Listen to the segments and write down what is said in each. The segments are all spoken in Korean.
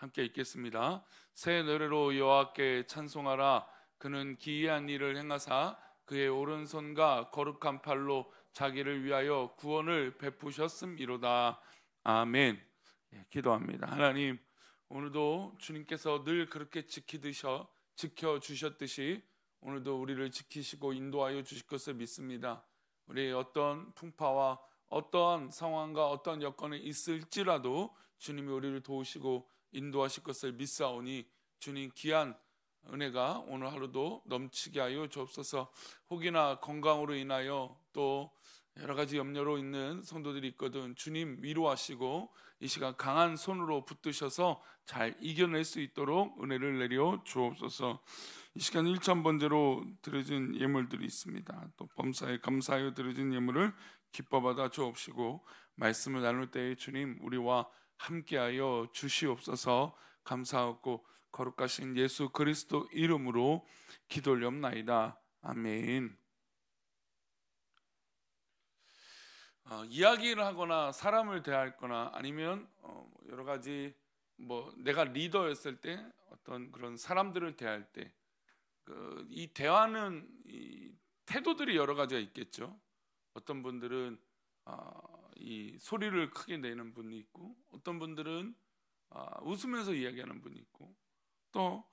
함께 읽겠습니다. 새 노래로 여호와께 찬송하라. 그는 기이한 일을 행하사 그의 오른손과 거룩한 팔로 자기를 위하여 구원을 베푸셨음이로다. 아멘. 기도합니다. 하나님, 오늘도 주님께서 늘 그렇게 지켜주셨듯이 오늘도 우리를 지키시고 인도하여 주실 것을 믿습니다. 우리의 어떤 풍파와 어떠한 상황과 어떤 여건이 있을지라도 주님이 우리를 도우시고 인도하실 것을 믿사오니 주님 귀한 은혜가 오늘 하루도 넘치게 하여 주옵소서. 혹이나 건강으로 인하여 또 여러 가지 염려로 있는 성도들이 있거든 주님 위로하시고 이 시간 강한 손으로 붙드셔서 잘 이겨낼 수 있도록 은혜를 내려 주옵소서. 이 시간 1,000번째로 드려진 예물들이 있습니다. 또 범사에 감사하여 드려진 예물을 기뻐 받아 주옵시고 말씀을 나눌 때에 주님 우리와 함께하여 주시옵소서. 감사하고 거룩하신 예수 그리스도 이름으로 기도올리옵나이다. 아멘. 이야기를 하거나 사람을 대할 거나 아니면 여러 가지 내가 리더였을 때 어떤 그런 사람들을 대할 때 이 대화는 이 태도들이 여러 가지가 있겠죠. 어떤 분들은 이 소리를 크게 내는 분이 있고, 어떤 분들은 웃으면서 이야기하는 분이 있고, 또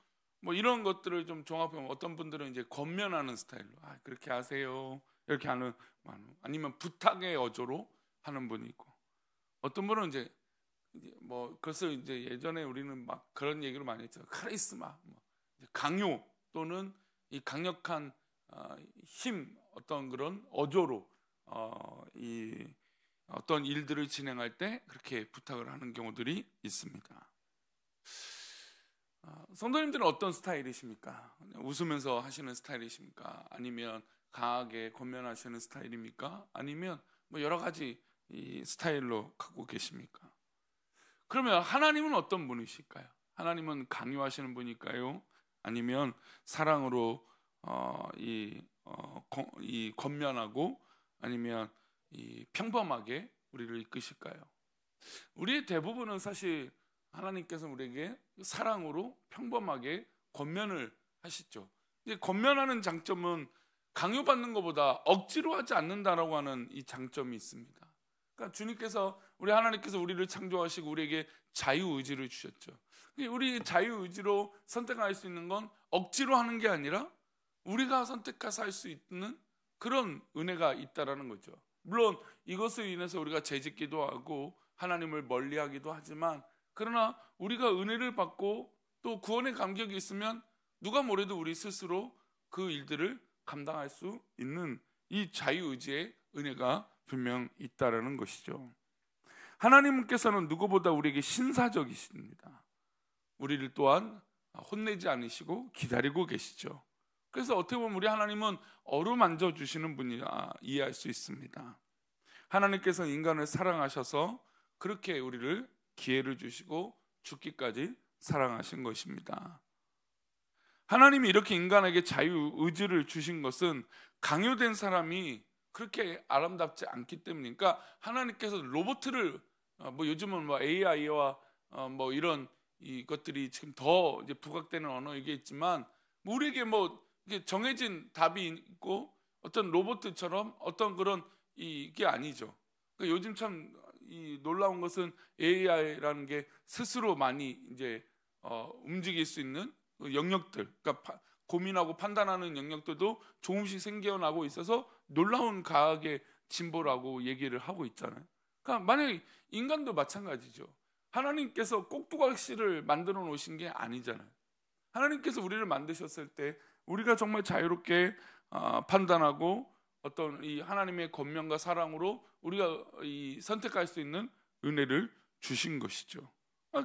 이런 것들을 좀 종합해보면 어떤 분들은 이제 권면하는 스타일로 그렇게 하세요 이렇게 하는, 아니면 부탁의 어조로 하는 분이 있고, 어떤 분은 이제 그래서 이제 예전에 우리는 막 그런 얘기를 많이 했죠. 카리스마, 강요 또는 이 강력한 힘, 어떤 그런 어조로 이 어떤 일들을 진행할 때 그렇게 부탁을 하는 경우들이 있습니다. 성도님들은 어떤 스타일이십니까? 웃으면서 하시는 스타일이십니까? 아니면 강하게 권면하시는 스타일입니까? 아니면 여러 가지 이 스타일로 갖고 계십니까? 그러면 하나님은 어떤 분이실까요? 하나님은 강요하시는 분일까요? 아니면 사랑으로 이 권면하고 아니면 이 평범하게 우리를 이끄실까요? 우리의 대부분은 사실 하나님께서 우리에게 사랑으로 평범하게 권면을 하시죠. 권면하는 장점은 강요받는 것보다 억지로 하지 않는다라고 하는 이 장점이 있습니다. 그러니까 주님께서, 우리 하나님께서 우리를 창조하시고 우리에게 자유의지를 주셨죠. 우리 자유의지로 선택할 수 있는 건 억지로 하는 게 아니라 우리가 선택해서 할 수 있는 그런 은혜가 있다라는 거죠. 물론 이것으로 인해서 우리가 죄짓기도 하고 하나님을 멀리하기도 하지만, 그러나 우리가 은혜를 받고 또 구원의 감격이 있으면 누가 뭐래도 우리 스스로 그 일들을 감당할 수 있는 이 자유의지의 은혜가 분명 있다라는 것이죠. 하나님께서는 누구보다 우리에게 신사적이십니다. 우리를 또한 혼내지 않으시고 기다리고 계시죠. 그래서 어떻게 보면 우리 하나님은 어루만져 주시는 분이라 이해할 수 있습니다. 하나님께서는 인간을 사랑하셔서 그렇게 우리를 기회를 주시고 죽기까지 사랑하신 것입니다. 하나님이 이렇게 인간에게 자유의지를 주신 것은 강요된 사람이 그렇게 아름답지 않기 때문이니까, 하나님께서 로봇을 요즘은 AI와 이런 이것들이 지금 더 이제 부각되는 언어이게 있지만, 우리에게 이게 정해진 답이 있고 어떤 로봇처럼 어떤 그런 이게 아니죠. 그러니까 요즘 참 이 놀라운 것은 AI라는 게 스스로 많이 이제 움직일 수 있는 영역들, 그러니까 고민하고 판단하는 영역들도 조금씩 생겨나고 있어서 놀라운 과학의 진보라고 얘기를 하고 있잖아요. 그러니까 만약에 인간도 마찬가지죠. 하나님께서 꼭두각시를 만들어 놓으신 게 아니잖아요. 하나님께서 우리를 만드셨을 때 우리가 정말 자유롭게 판단하고 어떤 이 하나님의 권면과 사랑으로 우리가 선택할 수 있는 은혜를 주신 것이죠.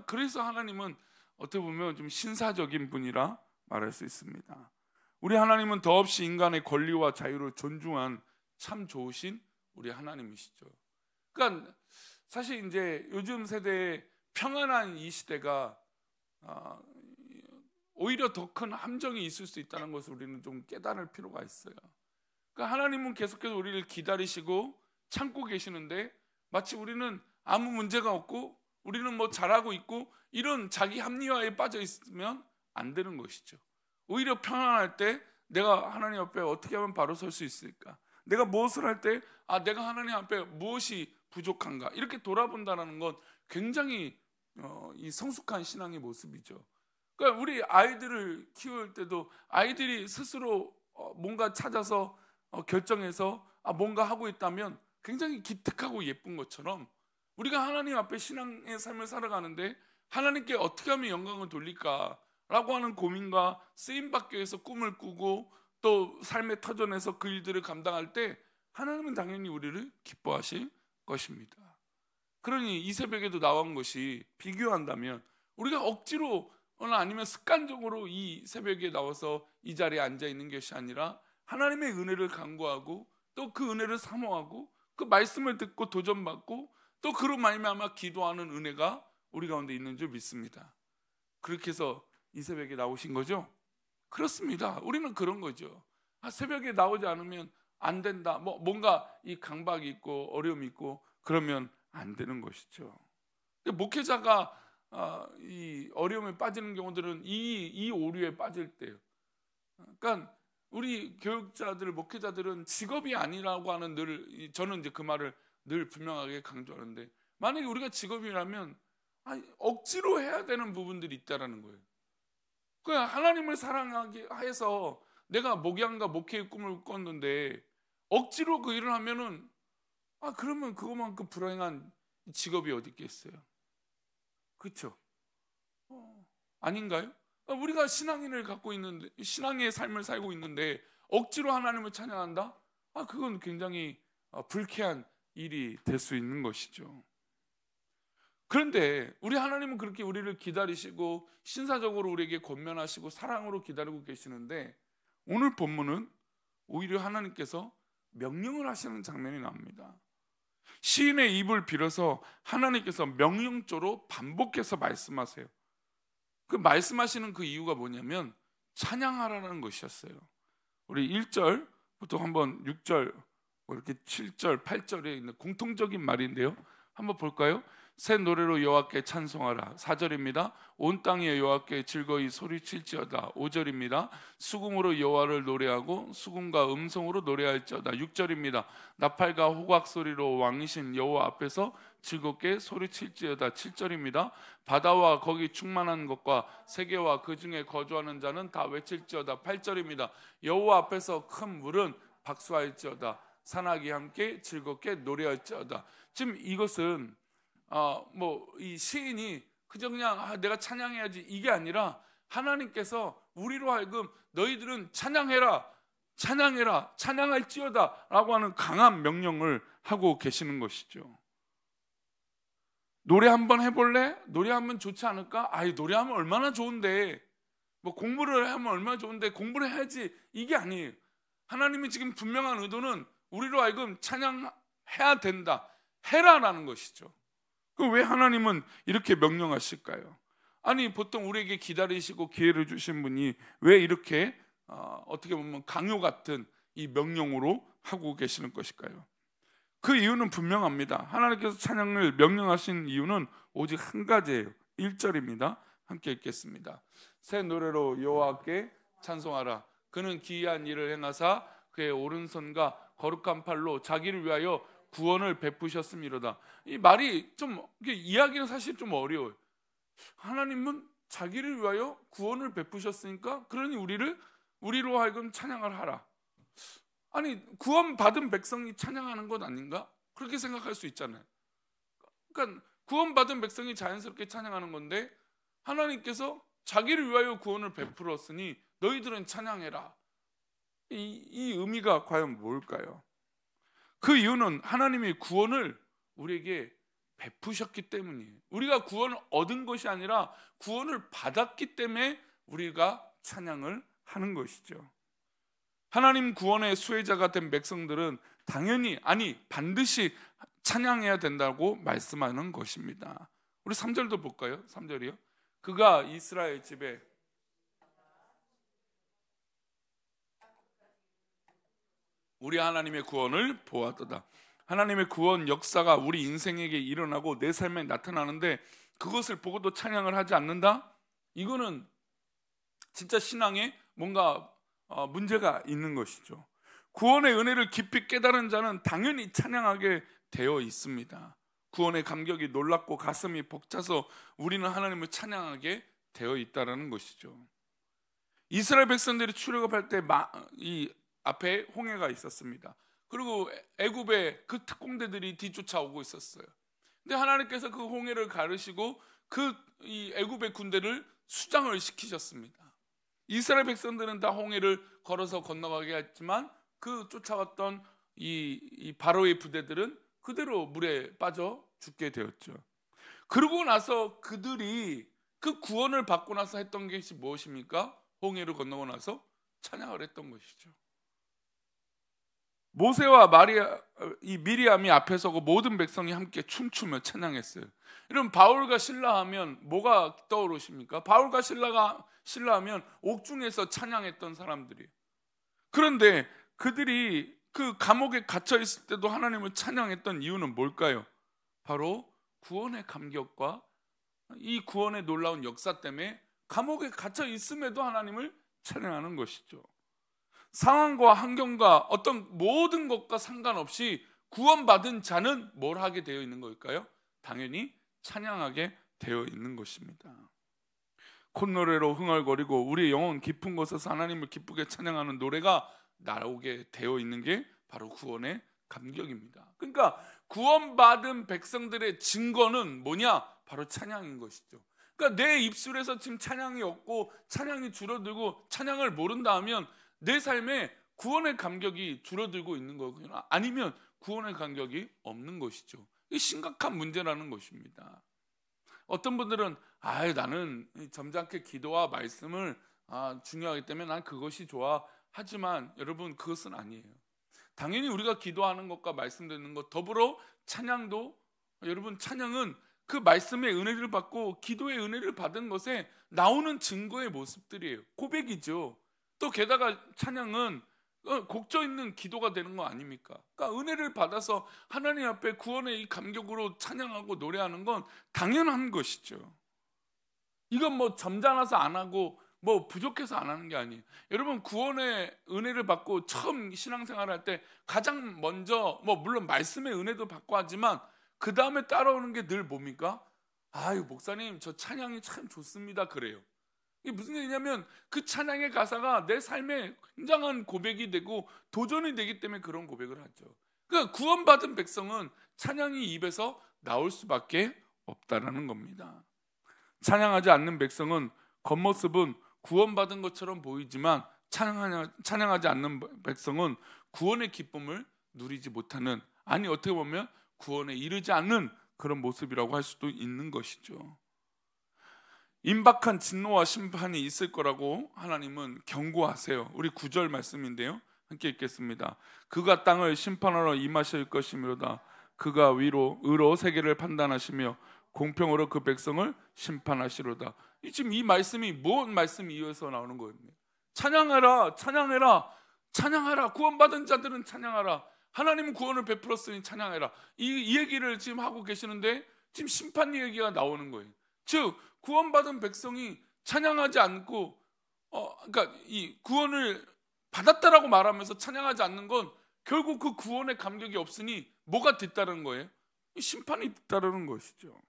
그래서 하나님은 어떻게 보면 좀 신사적인 분이라 말할 수 있습니다. 우리 하나님은 더없이 인간의 권리와 자유를 존중한 참 좋으신 우리 하나님이시죠. 그러니까 사실 이제 요즘 세대의 평안한 이 시대가 오히려 더 큰 함정이 있을 수 있다는 것을 우리는 좀 깨달을 필요가 있어요. 그러니까 하나님은 계속해서 우리를 기다리시고 참고 계시는데 마치 우리는 아무 문제가 없고 우리는 뭐 잘하고 있고 이런 자기 합리화에 빠져 있으면 안 되는 것이죠. 오히려 편안할 때 내가 하나님 앞에 어떻게 하면 바로 설 수 있을까? 내가 무엇을 할 때 내가 하나님 앞에 무엇이 부족한가? 이렇게 돌아본다는 건 굉장히 이 성숙한 신앙의 모습이죠. 그러니까 우리 아이들을 키울 때도 아이들이 스스로 뭔가 찾아서 결정해서 뭔가 하고 있다면 굉장히 기특하고 예쁜 것처럼 우리가 하나님 앞에 신앙의 삶을 살아가는데 하나님께 어떻게 하면 영광을 돌릴까라고 하는 고민과 쓰임받기 위해서 꿈을 꾸고 또 삶의 터전에서 그 일들을 감당할 때 하나님은 당연히 우리를 기뻐하실 것입니다. 그러니 이 새벽에도 나온 것이 비교한다면 우리가 억지로 아니면 습관적으로 이 새벽에 나와서 이 자리에 앉아 있는 것이 아니라 하나님의 은혜를 간구하고 또 그 은혜를 사모하고 그 말씀을 듣고 도전받고 또 그로 말미암아 기도하는 은혜가 우리 가운데 있는 줄 믿습니다. 그렇게 해서 이 새벽에 나오신 거죠? 그렇습니다. 우리는 그런 거죠. 새벽에 나오지 않으면 안 된다. 뭔가 이 강박이 있고 어려움이 있고 그러면 안 되는 것이죠. 목회자가 이 어려움에 빠지는 경우들은 이 오류에 빠질 때요. 그러니까 우리 교육자들, 목회자들은 직업이 아니라고 하는 저는 이제 그 말을 늘 분명하게 강조하는데 만약에 우리가 직업이라면 억지로 해야 되는 부분들이 있다라는 거예요. 그냥 하나님을 사랑하게 해서 내가 목양과 목회의 꿈을 꿨는데 억지로 그 일을 하면은 그러면 그것만큼 불행한 직업이 어디 있겠어요? 그렇죠? 아닌가요? 우리가 신앙인을 갖고 있는데 신앙의 삶을 살고 있는데 억지로 하나님을 찬양한다? 그건 굉장히 불쾌한 일이 될 수 있는 것이죠. 그런데 우리 하나님은 그렇게 우리를 기다리시고 신사적으로 우리에게 권면하시고 사랑으로 기다리고 계시는데 오늘 본문은 오히려 하나님께서 명령을 하시는 장면이 나옵니다. 시인의 입을 빌어서 하나님께서 명령조로 반복해서 말씀하세요. 그 말씀하시는 그 이유가 뭐냐면 찬양하라는 것이었어요. 우리 1절부터 한번 6절 이렇게 7절 8절에 있는 공통적인 말인데요, 한번 볼까요? 새 노래로 여호와께 찬송하라. 4절입니다. 온 땅에 여호와께 즐거이 소리칠지어다. 5절입니다. 수금으로 여호와를 노래하고 수금과 음성으로 노래할지어다. 6절입니다. 나팔과 호각 소리로 왕이신 여호와 앞에서 즐겁게 소리칠지어다. 7절입니다. 바다와 거기 충만한 것과 세계와 그 중에 거주하는 자는 다 외칠지어다. 8절입니다. 여호와 앞에서 큰 물은 박수할지어다. 산악이 함께 즐겁게 노래할지어다. 지금 이것은 이 시인이 그저 그냥 내가 찬양해야지 이게 아니라 하나님께서 우리로 하여금 너희들은 찬양해라, 찬양해라, 찬양할지어다 라고 하는 강한 명령을 하고 계시는 것이죠. 노래 한번 해볼래? 노래하면 좋지 않을까? 노래하면 얼마나 좋은데, 공부를 하면 얼마나 좋은데 공부를 해야지, 이게 아니에요. 하나님이 지금 분명한 의도는 우리로 하여금 찬양해야 된다, 해라라는 것이죠. 왜 하나님은 이렇게 명령하실까요? 보통 우리에게 기다리시고 기회를 주신 분이 왜 이렇게 어떻게 보면 강요 같은 이 명령으로 하고 계시는 것일까요? 그 이유는 분명합니다. 하나님께서 찬양을 명령하신 이유는 오직 한 가지예요. 1절입니다. 함께 읽겠습니다. 새 노래로 여호와께 찬송하라. 그는 기이한 일을 행하사 그의 오른손과 거룩한 팔로 자기를 위하여 구원을 베푸셨음이로다. 이 말이 좀 이야기는 사실 좀 어려워요. 하나님은 자기를 위하여 구원을 베푸셨으니까 그러니 우리로 하여금 찬양을 하라. 구원받은 백성이 찬양하는 것 아닌가? 그렇게 생각할 수 있잖아요. 그러니까 구원받은 백성이 자연스럽게 찬양하는 건데 하나님께서 자기를 위하여 구원을 베풀었으니 너희들은 찬양해라. 이 의미가 과연 뭘까요? 그 이유는 하나님이 구원을 우리에게 베푸셨기 때문이에요. 우리가 구원을 얻은 것이 아니라 구원을 받았기 때문에 우리가 찬양을 하는 것이죠. 하나님 구원의 수혜자가 된 백성들은 당연히 반드시 찬양해야 된다고 말씀하는 것입니다. 우리 3절도 볼까요? 3절이요. 그가 이스라엘 집에 우리 하나님의 구원을 보았도다. 하나님의 구원 역사가 우리 인생에게 일어나고 내 삶에 나타나는데 그것을 보고도 찬양을 하지 않는다? 이거는 진짜 신앙에 뭔가 문제가 있는 것이죠. 구원의 은혜를 깊이 깨달은 자는 당연히 찬양하게 되어 있습니다. 구원의 감격이 놀랍고 가슴이 벅차서 우리는 하나님을 찬양하게 되어 있다는 것이죠. 이스라엘 백성들이 출애굽할 때 이 앞에 홍해가 있었습니다. 그리고 애굽의 그 특공대들이 뒤쫓아오고 있었어요. 근데 하나님께서 그 홍해를 가르시고 이 애굽의 군대를 수장을 시키셨습니다. 이스라엘 백성들은 다 홍해를 걸어서 건너가게 했지만 그 쫓아왔던 이 바로의 부대들은 그대로 물에 빠져 죽게 되었죠. 그러고 나서 그들이 그 구원을 받고 나서 했던 것이 무엇입니까? 홍해를 건너고 나서 찬양을 했던 것이죠. 모세와 미리암이 앞에 서고 모든 백성이 함께 춤추며 찬양했어요. 이런 바울과 실라 하면 뭐가 떠오르십니까? 바울과 실라 하면 옥중에서 찬양했던 사람들이에요. 그런데 그들이 그 감옥에 갇혀 있을 때도 하나님을 찬양했던 이유는 뭘까요? 바로 구원의 감격과 이 구원의 놀라운 역사 때문에 감옥에 갇혀 있음에도 하나님을 찬양하는 것이죠. 상황과 환경과 어떤 모든 것과 상관없이 구원받은 자는 뭘 하게 되어 있는 걸까요? 당연히 찬양하게 되어 있는 것입니다. 콧노래로 흥얼거리고 우리의 영혼 깊은 곳에서 하나님을 기쁘게 찬양하는 노래가 나오게 되어 있는 게 바로 구원의 감격입니다. 그러니까 구원받은 백성들의 증거는 뭐냐? 바로 찬양인 것이죠. 그러니까 내 입술에서 지금 찬양이 없고 찬양이 줄어들고 찬양을 모른다 하면 내 삶에 구원의 감격이 줄어들고 있는 거거나 아니면 구원의 감격이 없는 것이죠. 이게 심각한 문제라는 것입니다. 어떤 분들은 나는 점잖게 기도와 말씀을 중요하기 때문에 난 그것이 좋아. 하지만 여러분 그것은 아니에요. 당연히 우리가 기도하는 것과 말씀 듣는 것 더불어 찬양도 여러분 찬양은 그 말씀의 은혜를 받고 기도의 은혜를 받은 것에 나오는 증거의 모습들이에요. 고백이죠. 또 게다가 찬양은 곡조 있는 기도가 되는 거 아닙니까? 그러니까 은혜를 받아서 하나님 앞에 구원의 이 감격으로 찬양하고 노래하는 건 당연한 것이죠. 이건 뭐 점잖아서 안 하고 뭐 부족해서 안 하는 게 아니에요. 여러분 구원의 은혜를 받고 처음 신앙생활을 할 때 가장 먼저 물론 말씀의 은혜도 받고 하지만 그 다음에 따라오는 게 늘 뭡니까? 목사님 저 찬양이 참 좋습니다 그래요. 이게 무슨 얘기냐면 그 찬양의 가사가 내 삶에 굉장한 고백이 되고 도전이 되기 때문에 그런 고백을 하죠. 그러니까 구원받은 백성은 찬양이 입에서 나올 수밖에 없다라는 겁니다. 찬양하지 않는 백성은 겉모습은 구원받은 것처럼 보이지만 찬양하지 않는 백성은 구원의 기쁨을 누리지 못하는, 아니 어떻게 보면 구원에 이르지 않는 그런 모습이라고 할 수도 있는 것이죠. 임박한 진노와 심판이 있을 거라고 하나님은 경고하세요. 우리 9절 말씀인데요, 함께 읽겠습니다. 그가 땅을 심판하러 임하실 것이므로다. 그가 의로 세계를 판단하시며 공평으로 그 백성을 심판하시로다. 지금 이 말씀이 뭔 말씀이 이어서 나오는 거예요? 찬양하라, 찬양해라, 찬양하라. 구원받은 자들은 찬양하라. 하나님은 구원을 베풀었으니 찬양해라. 이 얘기를 지금 하고 계시는데 지금 심판 얘기가 나오는 거예요. 즉 구원받은 백성이 찬양하지 않고 그러니까 이 구원을 받았다라고 말하면서 찬양하지 않는 건 결국 그 구원의 감격이 없으니 뭐가 뒤따르는 거예요? 심판이 뒤따르는 것이죠.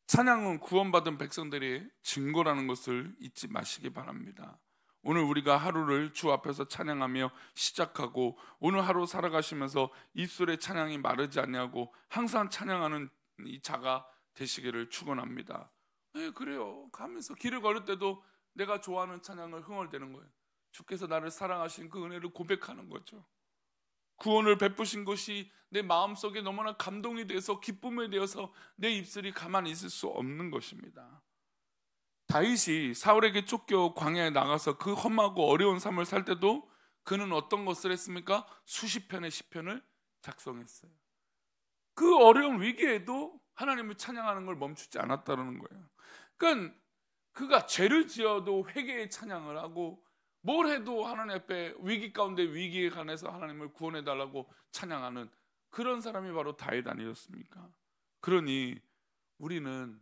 찬양은 구원받은 백성들의 증거라는 것을 잊지 마시기 바랍니다. 오늘 우리가 하루를 주 앞에서 찬양하며 시작하고 오늘 하루 살아가시면서 입술의 찬양이 마르지 않냐고 항상 찬양하는 이 자가 되시기를 축원합니다. 그래요. 가면서 길을 걸을 때도 내가 좋아하는 찬양을 흥얼대는 거예요. 주께서 나를 사랑하신 그 은혜를 고백하는 거죠. 구원을 베푸신 것이 내 마음속에 너무나 감동이 돼서 기쁨이 되어서 내 입술이 가만히 있을 수 없는 것입니다. 다윗이 사울에게 쫓겨 광야에 나가서 그 험하고 어려운 삶을 살 때도 그는 어떤 것을 했습니까? 수십 편의 시편을 작성했어요. 그 어려운 위기에도 하나님을 찬양하는 걸 멈추지 않았다는 거예요. 그러니까 그가 죄를 지어도 회개의 찬양을 하고 뭘 해도 하나님 앞에 위기 가운데 위기에 관해서 하나님을 구원해달라고 찬양하는 그런 사람이 바로 다윗 아니었습니까? 그러니 우리는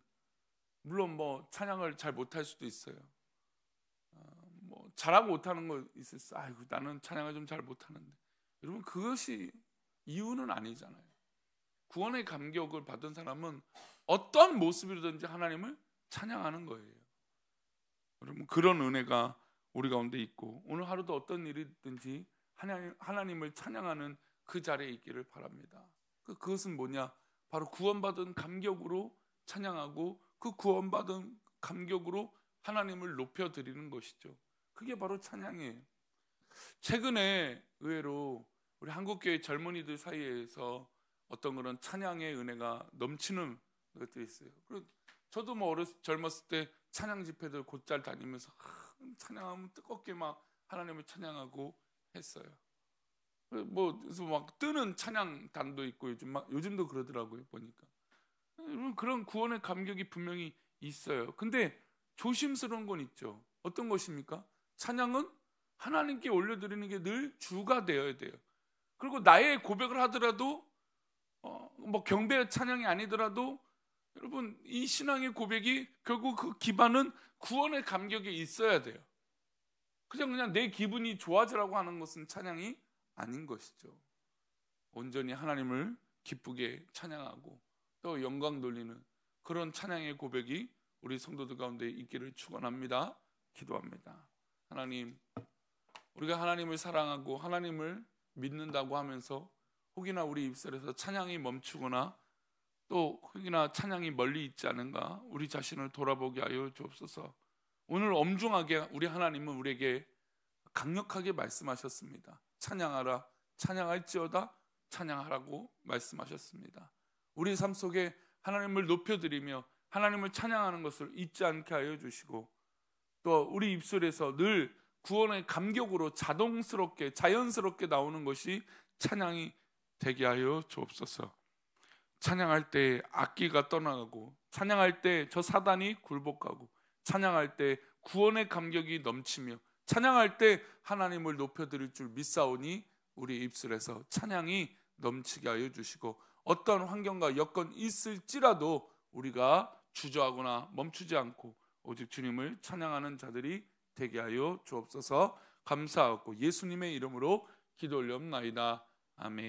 물론 뭐 찬양을 잘 못할 수도 있어요. 뭐 잘하고 못하는 거 있었어. 아이고 나는 찬양을 좀 잘 못하는데. 여러분 그것이 이유는 아니잖아요. 구원의 감격을 받은 사람은 어떤 모습이든지 하나님을 찬양하는 거예요. 여러분 그런 은혜가 우리 가운데 있고 오늘 하루도 어떤 일이든지 하나님을 찬양하는 그 자리에 있기를 바랍니다. 그것은 뭐냐? 바로 구원받은 감격으로 찬양하고 그 구원받은 감격으로 하나님을 높여드리는 것이죠. 그게 바로 찬양이에요. 최근에 의외로 우리 한국교회 젊은이들 사이에서 어떤 그런 찬양의 은혜가 넘치는 것들이 있어요. 그리고 저도 뭐 젊었을 때 찬양 집회들 곧잘 다니면서 찬양하면 뜨겁게 막 하나님을 찬양하고 했어요. 뭐 그래서 막 뜨는 찬양단도 있고 요즘도 그러더라고요 보니까. 그런 구원의 감격이 분명히 있어요. 근데 조심스러운 건 있죠. 어떤 것입니까? 찬양은 하나님께 올려드리는 게 늘 주가 되어야 돼요. 그리고 나의 고백을 하더라도 뭐 경배 찬양이 아니더라도 여러분 이 신앙의 고백이 결국 그 기반은 구원의 감격에 있어야 돼요. 그냥 내 기분이 좋아지라고 하는 것은 찬양이 아닌 것이죠. 온전히 하나님을 기쁘게 찬양하고 또 영광 돌리는 그런 찬양의 고백이 우리 성도들 가운데 있기를 축원합니다. 기도합니다. 하나님, 우리가 하나님을 사랑하고 하나님을 믿는다고 하면서 혹이나 우리 입술에서 찬양이 멈추거나 또 혹이나 찬양이 멀리 있지 않은가 우리 자신을 돌아보게 하여 주옵소서. 오늘 엄중하게 우리 하나님은 우리에게 강력하게 말씀하셨습니다. 찬양하라, 찬양할지어다 찬양하라고 말씀하셨습니다. 우리 삶 속에 하나님을 높여드리며 하나님을 찬양하는 것을 잊지 않게 하여 주시고 또 우리 입술에서 늘 구원의 감격으로 자동스럽게 자연스럽게 나오는 것이 찬양이 되게 하여 주옵소서. 찬양할 때 악기가 떠나가고 찬양할 때 저 사단이 굴복하고 찬양할 때 구원의 감격이 넘치며 찬양할 때 하나님을 높여드릴 줄 믿사오니 우리 입술에서 찬양이 넘치게 하여 주시고 어떤 환경과 여건이 있을지라도 우리가 주저하거나 멈추지 않고 오직 주님을 찬양하는 자들이 되게 하여 주옵소서. 감사하고 예수님의 이름으로 기도 올려옵나이다. 아멘.